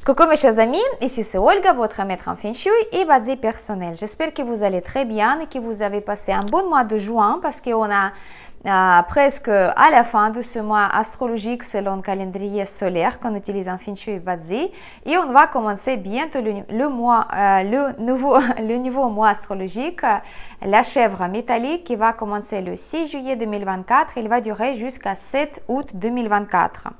Coucou mes chers amis, ici c'est Olga, votre maître en Feng Shui et Bazi personnel. J'espère que vous allez très bien et que vous avez passé un bon mois de juin parce qu'on a presque à la fin de ce mois astrologique selon le calendrier solaire qu'on utilise en Feng Shui et Bazi. Et on va commencer bientôt le nouveau mois astrologique, la chèvre métallique qui va commencer le 6 juillet 2024. Il va durer jusqu'à 7 août 2024.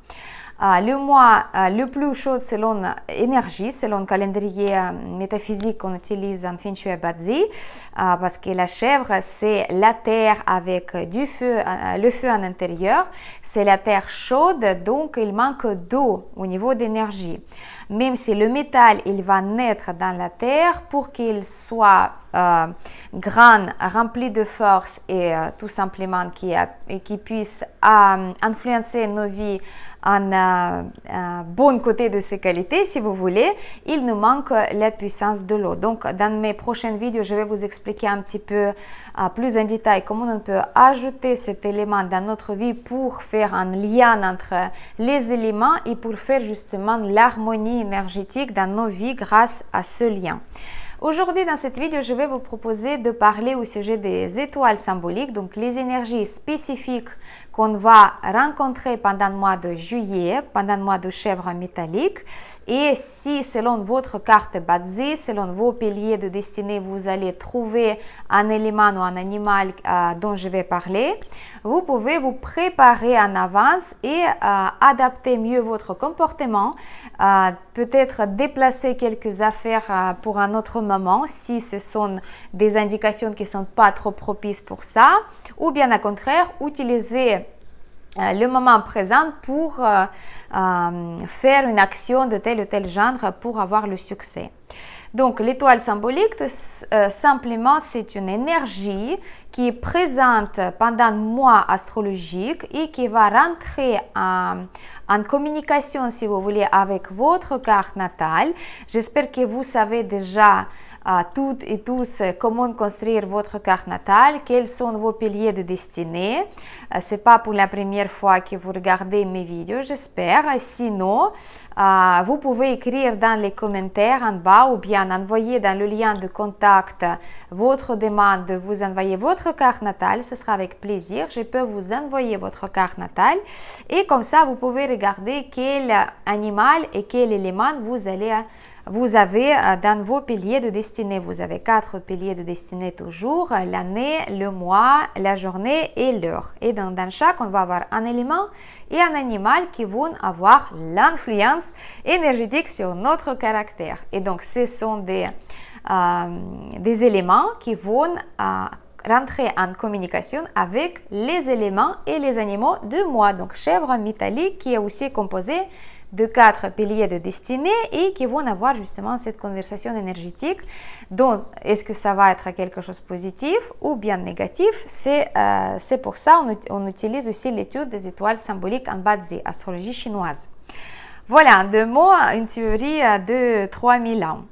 Le mois le plus chaud selon énergie, selon le calendrier métaphysique qu'on utilise en Feng Shui et Bazi, parce que la chèvre, c'est la terre avec du feu, le feu en intérieur, c'est la terre chaude, donc il manque d'eau au niveau d'énergie. Même si le métal, il va naître dans la terre pour qu'il soit grand, rempli de force et tout simplement qui puisse influencer nos vies en bon côté de ses qualités, si vous voulez, il nous manque la puissance de l'eau. Donc, dans mes prochaines vidéos, je vais vous expliquer un petit peu plus en détail comment on peut ajouter cet élément dans notre vie pour faire un lien entre les éléments et pour faire justement l'harmonie énergétique dans nos vies grâce à ce lien. Aujourd'hui, dans cette vidéo, je vais vous proposer de parler au sujet des étoiles symboliques, donc les énergies spécifiques qu'on va rencontrer pendant le mois de juillet, pendant le mois de chèvre métallique. Et si, selon votre carte Bazi, selon vos piliers de destinée, vous allez trouver un élément ou un animal dont je vais parler, vous pouvez vous préparer en avance et adapter mieux votre comportement, peut-être déplacer quelques affaires pour un autre moment si ce sont des indications qui ne sont pas trop propices pour ça, ou bien au contraire, utiliser le moment présent pour faire une action de tel ou tel genre pour avoir le succès. Donc, l'étoile symbolique, simplement, c'est une énergie qui est présente pendant le mois astrologique et qui va rentrer en communication, si vous voulez, avec votre carte natale. J'espère que vous savez déjà toutes et tous comment construire votre carte natale, quels sont vos piliers de destinée. Ce n'est pas pour la première fois que vous regardez mes vidéos, j'espère. Sinon, vous pouvez écrire dans les commentaires en bas ou bien envoyer dans le lien de contact votre demande de vous envoyer votre carte natale. Ce sera avec plaisir. Je peux vous envoyer votre carte natale et comme ça, vous pouvez regarder quel animal et quel élément vous avez dans vos piliers de destinée. Vous avez 4 piliers de destinée toujours, l'année, le mois, la journée et l'heure. Et dans chaque, on va avoir un élément et un animal qui vont avoir l'influence énergétique sur notre caractère. Et donc, ce sont des éléments qui vont rentrer en communication avec les éléments et les animaux du mois. Donc, chèvre métallique qui est aussi composé de 4 piliers de destinée et qui vont avoir justement cette conversation énergétique. Donc, est-ce que ça va être quelque chose de positif ou bien négatif? C'est pour ça on utilise aussi l'étude des étoiles symboliques en Bazi, astrologie chinoise. Voilà, en 2 mots, une théorie de 3000 ans.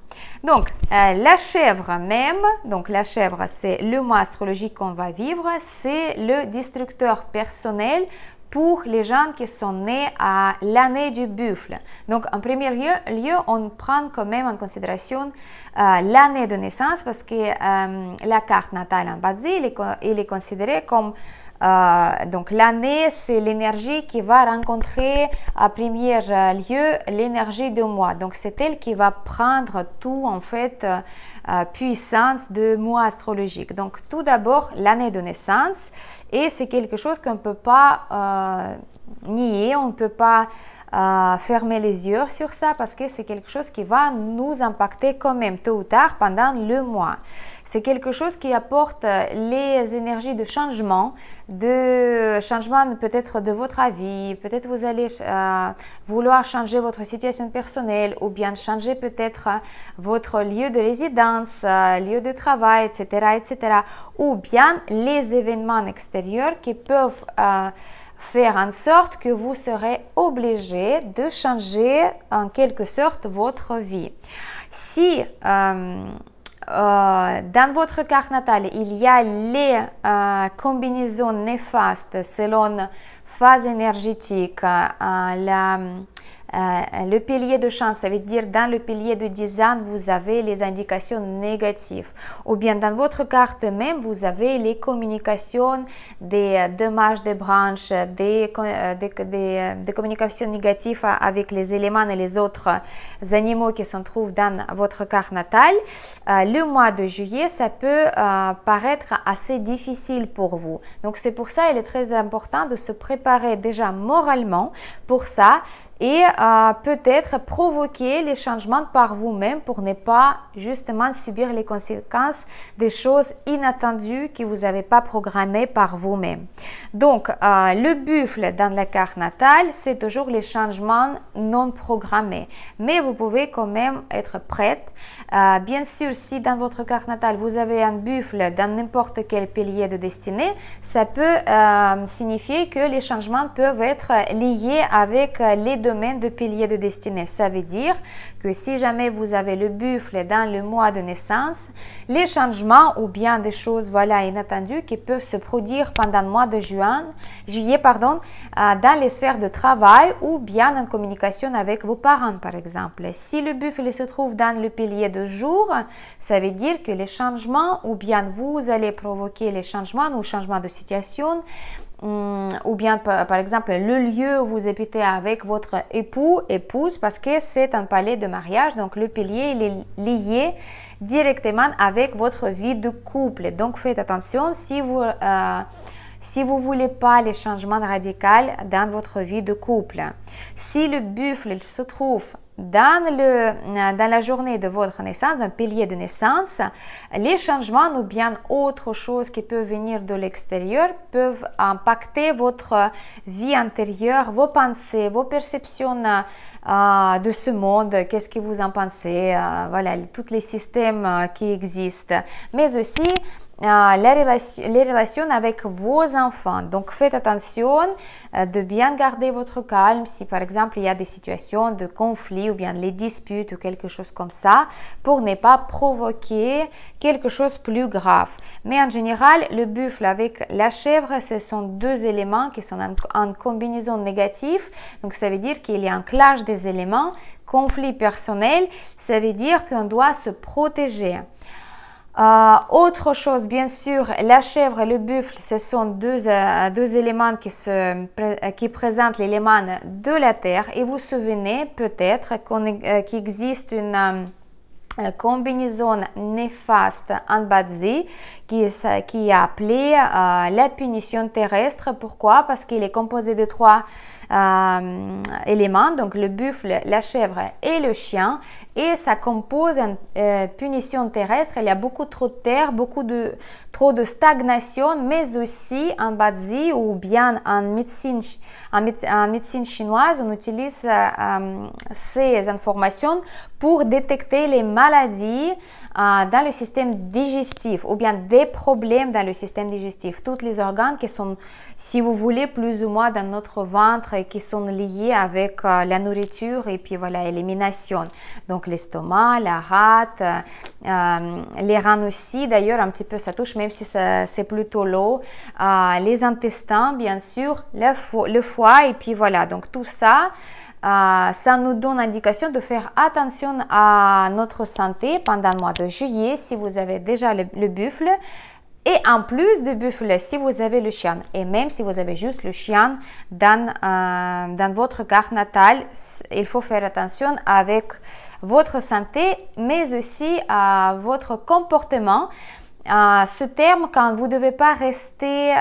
Donc, la chèvre même, donc la chèvre, c'est le mois astrologique qu'on va vivre, c'est le destructeur personnel pour les gens qui sont nés à l'année du buffle. Donc, en premier lieu, on prend quand même en considération l'année de naissance parce que la carte natale en Bazi, elle est considérée comme donc l'année, c'est l'énergie qui va rencontrer à premier lieu l'énergie du mois. Donc, c'est elle qui va prendre tout en fait puissance de mois astrologique. Donc, tout d'abord, l'année de naissance et c'est quelque chose qu'on ne peut pas nier, on ne peut pas fermer les yeux sur ça parce que c'est quelque chose qui va nous impacter quand même tôt ou tard pendant le mois. C'est quelque chose qui apporte les énergies de changement peut-être de votre avis, peut-être vous allez vouloir changer votre situation personnelle ou bien changer peut-être votre lieu de résidence, lieu de travail, etc., etc. Ou bien les événements extérieurs qui peuvent faire en sorte que vous serez obligé de changer en quelque sorte votre vie. Si dans votre carte natale, il y a les combinaisons néfastes selon phase énergétique, Le pilier de chance, ça veut dire dans le pilier de design, vous avez les indications négatives. Ou bien dans votre carte même, vous avez les communications des dommages des branches, des communications négatives avec les éléments et les autres animaux qui se trouvent dans votre carte natale. Le mois de juillet, ça peut paraître assez difficile pour vous. Donc c'est pour ça qu'il est très important de se préparer déjà moralement pour ça et peut-être provoquer les changements par vous-même pour ne pas justement subir les conséquences des choses inattendues que vous n'avez pas programmées par vous-même. Donc, le buffle dans la carte natale, c'est toujours les changements non programmés. Mais vous pouvez quand même être prête. Bien sûr, si dans votre carte natale, vous avez un buffle dans n'importe quel pilier de destinée, ça peut signifier que les changements peuvent être liés avec les domaines de piliers de destinée. Ça veut dire que si jamais vous avez le buffle dans le mois de naissance, les changements ou bien des choses inattendues qui peuvent se produire pendant le mois de juillet, dans les sphères de travail ou bien en communication avec vos parents par exemple. Si le buffle se trouve dans le pilier de jour, ça veut dire que les changements ou bien vous allez provoquer les changements ou changements de situation ou bien par exemple le lieu où vous habitez avec votre épouse parce que c'est un palais de mariage, donc le pilier il est lié directement avec votre vie de couple. Donc faites attention si vous voulez pas les changements radicaux dans votre vie de couple. Si le buffle se trouve dans la journée de votre naissance, d'un pilier de naissance, les changements ou bien autre chose qui peut venir de l'extérieur peuvent impacter votre vie intérieure, vos pensées, vos perceptions de ce monde, qu'est-ce que vous en pensez, tous les systèmes qui existent, mais aussi les relations avec vos enfants. Donc faites attention de bien garder votre calme si par exemple il y a des situations de conflit ou bien les disputes ou quelque chose comme ça pour ne pas provoquer quelque chose de plus grave. Mais en général, le buffle avec la chèvre, ce sont deux éléments qui sont en combinaison négative. Donc ça veut dire qu'il y a un clash des éléments, conflit personnel, ça veut dire qu'on doit se protéger. Autre chose, bien sûr, la chèvre et le buffle, ce sont deux éléments qui présentent l'élément de la terre. Et vous vous souvenez peut-être qu'il existe une combinaison néfaste en Bazi qui est appelée la punition terrestre. Pourquoi? Parce qu'il est composé de trois éléments, donc le buffle, la chèvre et le chien, et ça compose une punition terrestre. Il y a beaucoup trop de terre, trop de stagnation, mais aussi en Bazi ou bien en médecine chinoise, on utilise ces informations pour détecter les maladies dans le système digestif ou bien des problèmes dans le système digestif. Tous les organes qui sont, si vous voulez, plus ou moins dans notre ventre et qui sont liés avec la nourriture et puis l'élimination. Donc l'estomac, la rate, les reins aussi, d'ailleurs un petit peu ça touche, même si c'est plutôt l'eau, les intestins bien sûr, le foie et puis donc tout ça. Ça nous donne l'indication de faire attention à notre santé pendant le mois de juillet si vous avez déjà le buffle et en plus de buffle si vous avez le chien et même si vous avez juste le chien dans votre carte natale, il faut faire attention avec votre santé mais aussi à votre comportement. Ce terme quand vous ne devez pas rester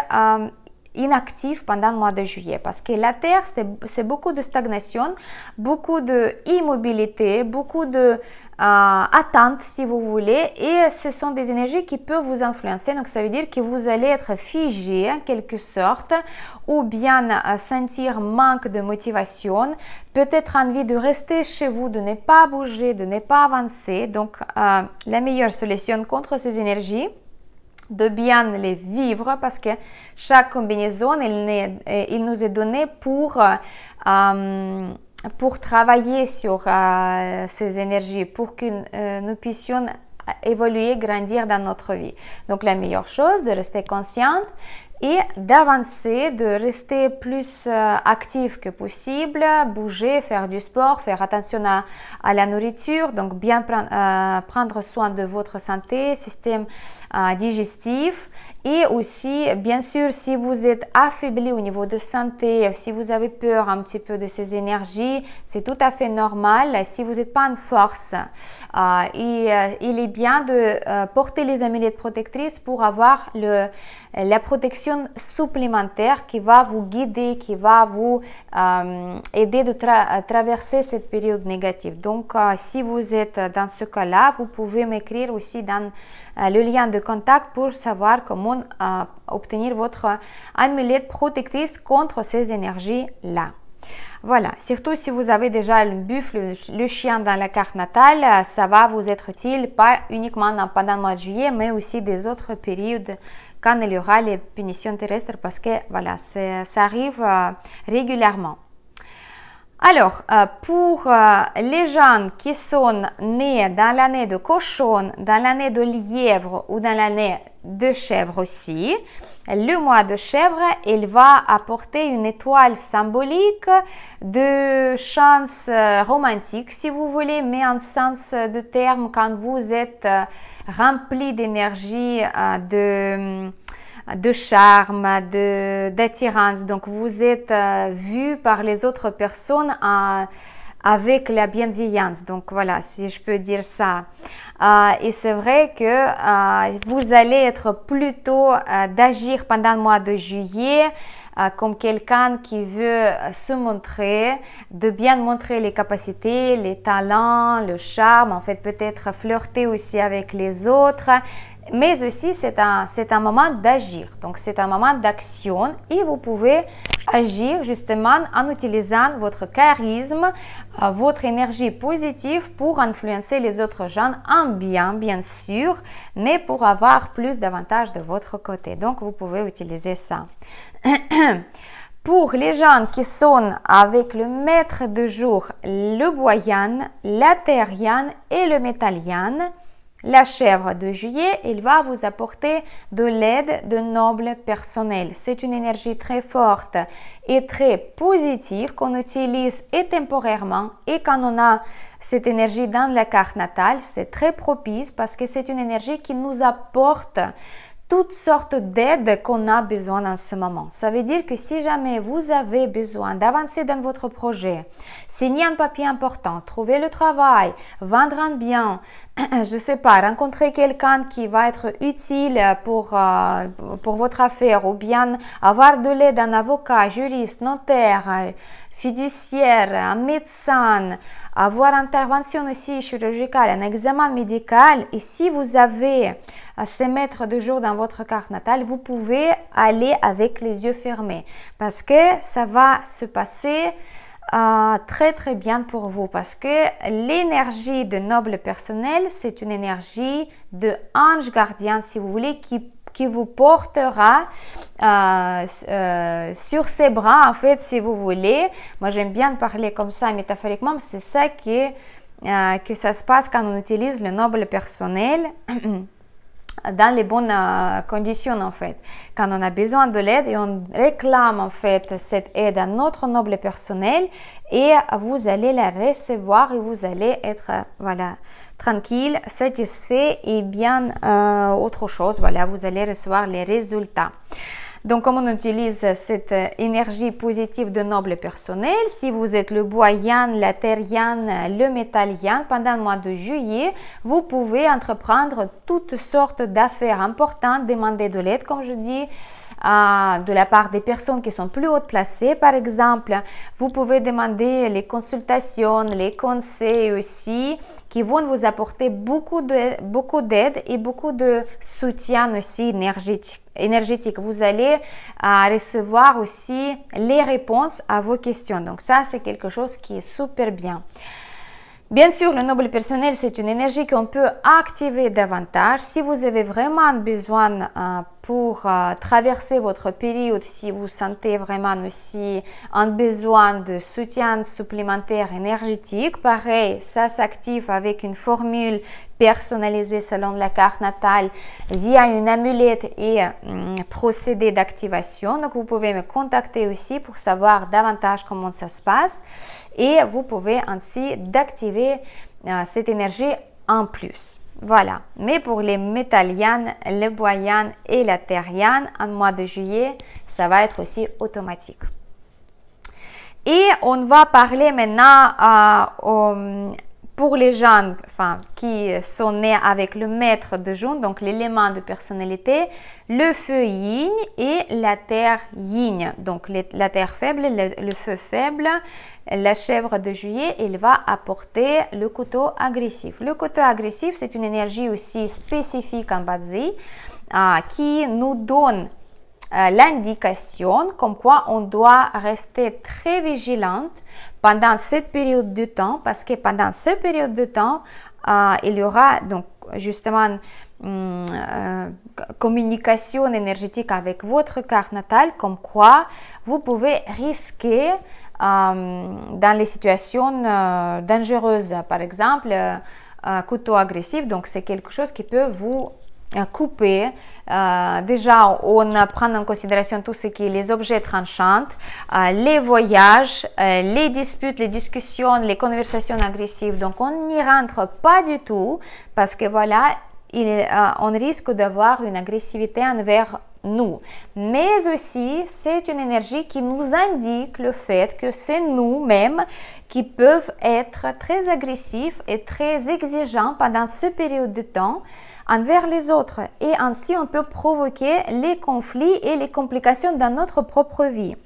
inactif pendant le mois de juillet parce que la terre c'est beaucoup de stagnation, beaucoup d'immobilité, beaucoup de attente si vous voulez et ce sont des énergies qui peuvent vous influencer. Donc ça veut dire que vous allez être figé en quelque sorte ou bien sentir manque de motivation, peut-être envie de rester chez vous, de ne pas bouger, de ne pas avancer. Donc la meilleure solution contre ces énergies, de bien les vivre parce que chaque combinaison il nous est donné pour travailler sur ces énergies pour que nous puissions évoluer, grandir dans notre vie. Donc la meilleure chose de rester consciente et d'avancer, de rester plus actif que possible, bouger, faire du sport, faire attention à la nourriture, donc bien prendre soin de votre santé, système digestif. Et aussi, bien sûr, si vous êtes affaibli au niveau de santé, si vous avez peur un petit peu de ces énergies, c'est tout à fait normal. Si vous n'êtes pas en force, il est bien de porter les amulettes protectrices pour avoir la protection supplémentaire qui va vous guider, qui va vous aider à traverser cette période négative. Donc, si vous êtes dans ce cas-là, vous pouvez m'écrire aussi dans le lien de contact pour savoir comment obtenir votre amulette protectrice contre ces énergies-là. Voilà, surtout si vous avez déjà le buffle, le chien dans la carte natale, ça va vous être utile, pas uniquement pendant le mois de juillet, mais aussi des autres périodes quand il y aura les punitions terrestres, parce que voilà, ça arrive régulièrement. Alors, pour les gens qui sont nés dans l'année de cochon, dans l'année de lièvre ou dans l'année de chèvre aussi, le mois de chèvre, il va apporter une étoile symbolique de chance romantique, si vous voulez, mais en sens de terme, quand vous êtes rempli d'énergie, de charme, d'attirance. Donc, vous êtes vu par les autres personnes avec la bienveillance. Donc, voilà, si je peux dire ça. Et c'est vrai que vous allez être plutôt d'agir pendant le mois de juillet comme quelqu'un qui veut se montrer, de bien montrer les capacités, les talents, le charme, en fait peut-être flirter aussi avec les autres. Mais aussi, c'est un moment d'agir. Donc, c'est un moment d'action et vous pouvez agir justement en utilisant votre charisme, votre énergie positive pour influencer les autres gens en bien, bien sûr, mais pour avoir plus d'avantages de votre côté. Donc, vous pouvez utiliser ça. Pour les gens qui sont avec le maître de jour, le boyan, la terrien et le métallian, la chèvre de juillet, il va vous apporter de l'aide de noble personnel. C'est une énergie très forte et très positive qu'on utilise et temporairement. Et quand on a cette énergie dans la carte natale, c'est très propice parce que c'est une énergie qui nous apporte toutes sortes d'aides qu'on a besoin en ce moment. Ça veut dire que si jamais vous avez besoin d'avancer dans votre projet, signer un papier important, trouver le travail, vendre un bien, je ne sais pas, rencontrer quelqu'un qui va être utile pour votre affaire ou bien avoir de l'aide d'un avocat, juriste, notaire, fiduciaire, un médecin, avoir intervention aussi chirurgicale, un examen médical. Et si vous avez ces maîtres de jour dans votre carte natale, vous pouvez aller avec les yeux fermés parce que ça va se passer très très bien pour vous parce que l'énergie de noble personnel, c'est une énergie de ange gardien, si vous voulez, qui vous portera sur ses bras, en fait, si vous voulez. Moi, j'aime bien parler comme ça métaphoriquement, c'est ça que ça se passe quand on utilise le noble personnel dans les bonnes conditions, en fait. Quand on a besoin de l'aide et on réclame, en fait, cette aide à notre noble personnel et vous allez la recevoir et vous allez être, voilà, tranquille, satisfait et bien autre chose. Voilà, vous allez recevoir les résultats. Donc, comme on utilise cette énergie positive de noble personnel, si vous êtes le boyan, la terrien, le métallian, pendant le mois de juillet, vous pouvez entreprendre toutes sortes d'affaires importantes, demander de l'aide, comme je dis, de la part des personnes qui sont plus hautes placées. Par exemple, vous pouvez demander les consultations, les conseils aussi, qui vont vous apporter beaucoup d'aide et beaucoup de soutien aussi énergétique. Vous allez recevoir aussi les réponses à vos questions. Donc ça, c'est quelque chose qui est super bien. Bien sûr, le noble personnel, c'est une énergie qu'on peut activer davantage. Si vous avez vraiment besoin pour traverser votre période si vous sentez vraiment aussi un besoin de soutien supplémentaire énergétique. Pareil, ça s'active avec une formule personnalisée selon la carte natale via une amulette et procédé d'activation. Donc, vous pouvez me contacter aussi pour savoir davantage comment ça se passe et vous pouvez ainsi d'activer cette énergie en plus. Voilà, mais pour les métallianes, les boyanes et la terriane, en mois de juillet, ça va être aussi automatique. Et on va parler maintenant pour les gens qui sont nés avec le maître de June, donc l'élément de personnalité, le feu yin et la terre yin. Donc la terre faible, le feu faible, la chèvre de juillet, il va apporter le couteau agressif. Le couteau agressif, c'est une énergie aussi spécifique en Bazi qui nous donne l'indication comme quoi on doit rester très vigilante pendant cette période de temps, parce que pendant cette période de temps, il y aura donc justement communication énergétique avec votre carte natale, comme quoi vous pouvez risquer dans les situations dangereuses. Par exemple, couteau agressif, donc c'est quelque chose qui peut vous couper. Déjà, on prend en considération tout ce qui est les objets tranchants, les voyages, les disputes, les discussions, les conversations agressives. Donc, on n'y rentre pas du tout parce que voilà, on risque d'avoir une agressivité envers nous. Mais aussi, c'est une énergie qui nous indique le fait que c'est nous-mêmes qui peuvent être très agressifs et très exigeants pendant cette période de temps envers les autres. Et ainsi, on peut provoquer les conflits et les complications dans notre propre vie.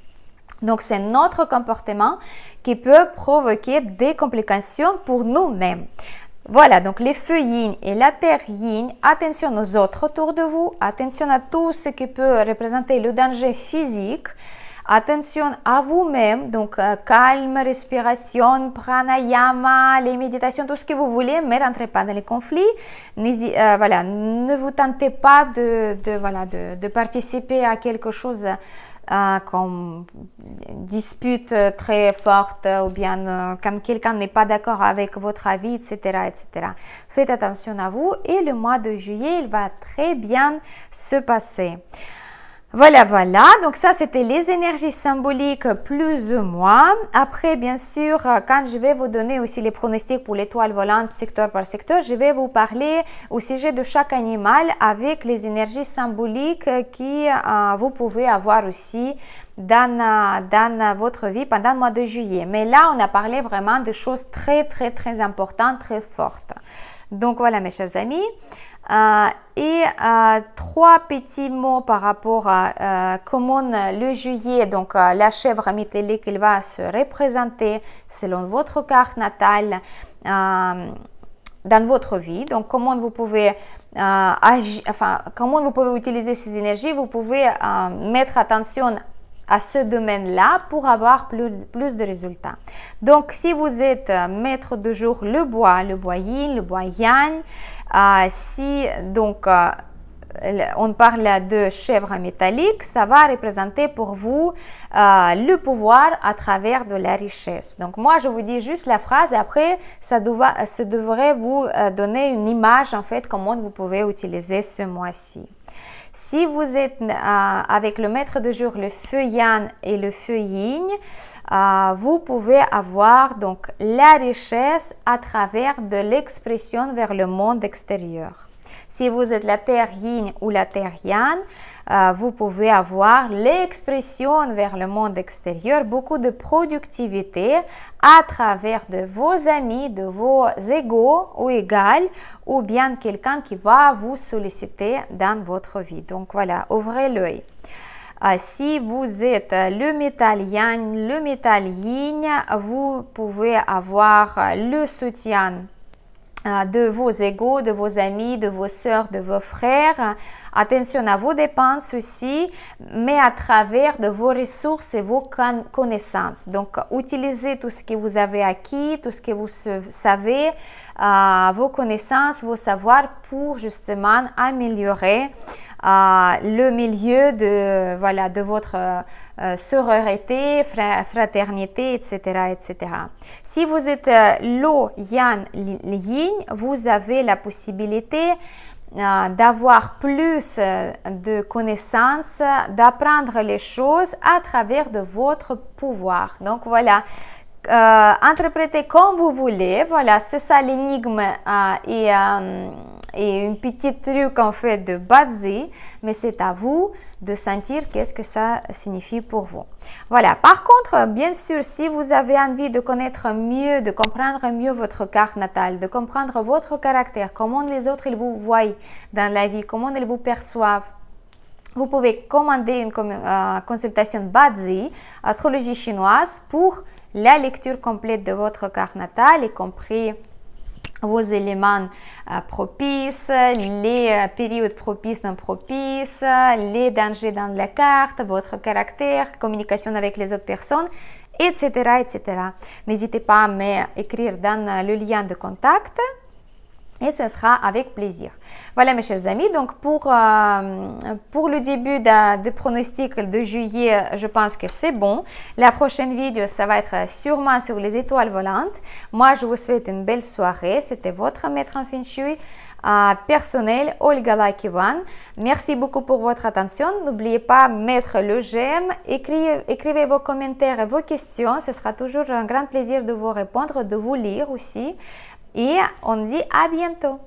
Donc, c'est notre comportement qui peut provoquer des complications pour nous-mêmes. Voilà, donc les feux yin et la terre yin, attention aux autres autour de vous, attention à tout ce qui peut représenter le danger physique, attention à vous-même, donc calme, respiration, pranayama, les méditations, tout ce que vous voulez, mais rentrez pas dans les conflits. Voilà, ne vous tentez pas de participer à quelque chose comme dispute très forte ou bien quand quelqu'un n'est pas d'accord avec votre avis, etc., etc. Faites attention à vous et le mois de juillet, il va très bien se passer. Voilà, donc ça c'était les énergies symboliques plus ou moins. Après, bien sûr, quand je vais vous donner aussi les pronostics pour l'étoile volante secteur par secteur, je vais vous parler au sujet de chaque animal avec les énergies symboliques qui vous pouvez avoir aussi dans votre vie pendant le mois de juillet. Mais là, on a parlé vraiment de choses très, très, très importantes, très fortes. Donc voilà, mes chers amis. Trois petits mots par rapport à comment le juillet, donc la chèvre métallique, il va se représenter selon votre carte natale dans votre vie. Donc, comment vous pouvez comment vous pouvez utiliser ces énergies, vous pouvez mettre attention à ce domaine-là pour avoir plus de résultats. Donc, si vous êtes maître de jour le bois yin, le bois yang, si donc on parle de chèvre métallique, ça va représenter pour vous le pouvoir à travers de la richesse. Donc moi je vous dis juste la phrase et après ça devrait vous donner une image en fait comment vous pouvez utiliser ce mois-ci. Si vous êtes avec le maître de jour, le feu yang et le feu yin, vous pouvez avoir donc la richesse à travers de l'expression vers le monde extérieur. Si vous êtes la terre yin ou la terre yang, vous pouvez avoir l'expression vers le monde extérieur, beaucoup de productivité à travers de vos amis, de vos égaux ou égales, ou bien quelqu'un qui va vous solliciter dans votre vie. Donc voilà, ouvrez l'œil. Si vous êtes le métal yang, le métal yin, vous pouvez avoir le soutien de vos égaux, de vos amis, de vos sœurs, de vos frères. Attention à vos dépenses aussi, mais à travers de vos ressources et vos connaissances. Donc, utilisez tout ce que vous avez acquis, tout ce que vous savez, vos connaissances, vos savoirs pour justement améliorer le milieu de, voilà, de votre sororité, fraternité, etc., etc. Si vous êtes l'eau, yang, yin, vous avez la possibilité d'avoir plus de connaissances, d'apprendre les choses à travers de votre pouvoir. Donc voilà, interprétez comme vous voulez. Voilà, c'est ça l'énigme et une petite truc en fait de Bazi, mais c'est à vous de sentir qu'est-ce que ça signifie pour vous. Voilà, par contre, bien sûr, si vous avez envie de connaître mieux, de comprendre mieux votre carte natale, de comprendre votre caractère, comment les autres ils vous voient dans la vie, comment ils vous perçoivent, vous pouvez commander une consultation Bazi, astrologie chinoise, pour la lecture complète de votre carte natale, y compris vos éléments propices, les périodes propices, non propices, les dangers dans la carte, votre caractère, communication avec les autres personnes, etc. etc. N'hésitez pas à m'écrire dans le lien de contact. Et ce sera avec plaisir. Voilà mes chers amis, donc pour le début de pronostic de juillet, je pense que c'est bon. La prochaine vidéo, ça va être sûrement sur les étoiles volantes. Moi, je vous souhaite une belle soirée. C'était votre maître en Feng Shui personnel, Olga Lakivan. Merci beaucoup pour votre attention. N'oubliez pas de mettre le j'aime, écrivez vos commentaires et vos questions. Ce sera toujours un grand plaisir de vous répondre, de vous lire aussi. Et on dit à bientôt.